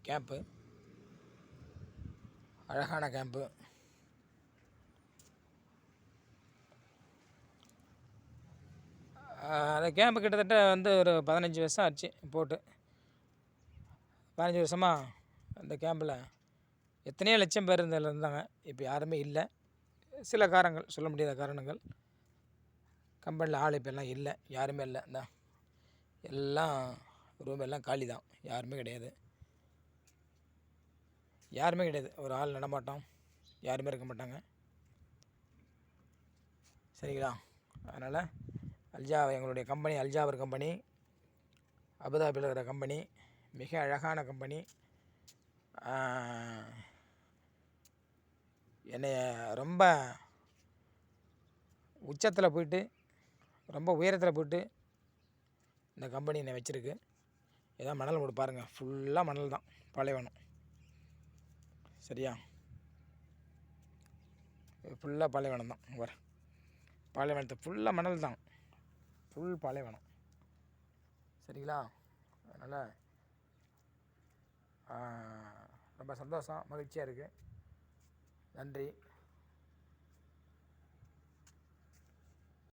Camp, அழகான camp. அந்த camp கிட்டத்தட்ட வந்து ஒரு 15 வருஷம் ஆச்சு போட்டு. 15 வருஷமாக அந்த கேம்பில் எத்தனையோ லட்சம் பேர் இருந்தாங்க. இப்போ யாருமே இல்லை. சில காரணங்கள், சொல்ல முடியாத காரணங்கள். கம்பெனியில் ஆள் இப்போல்லாம் இல்லை, யாருமே இல்லை. இந்த எல்லாம் ரூம் எல்லாம் காலி தான், யாருமே கிடையாது. ஒரு ஆள் நடமாட்டம், யாருமே இருக்க மாட்டாங்க. சரிங்களா? அதனால் எங்களுடைய கம்பெனி அல்ஜாபர் கம்பெனி, அபுதாபியில் இருக்கிற கம்பெனி, மிக அழகான கம்பெனி. என்னைய ரொம்ப உச்சத்தில் போயிட்டு, ரொம்ப உயரத்தில் போயிட்டு இந்த கம்பெனி என்னை வச்சுருக்கு. ஏதாவது மணல் போட்டு பாருங்கள், ஃபுல்லாக மணல் தான், பாலைவனம். சரியா? ஃபுல்லாக பாலைவனம் தான். வர பாலைவனத்தை ஃபுல்லாக மணல் தான், ஃபுல் பாலைவனம். சரிங்களா? அதனால் ரொம்ப சந்தோஷம், மகிழ்ச்சியாக இருக்குது. நன்றி.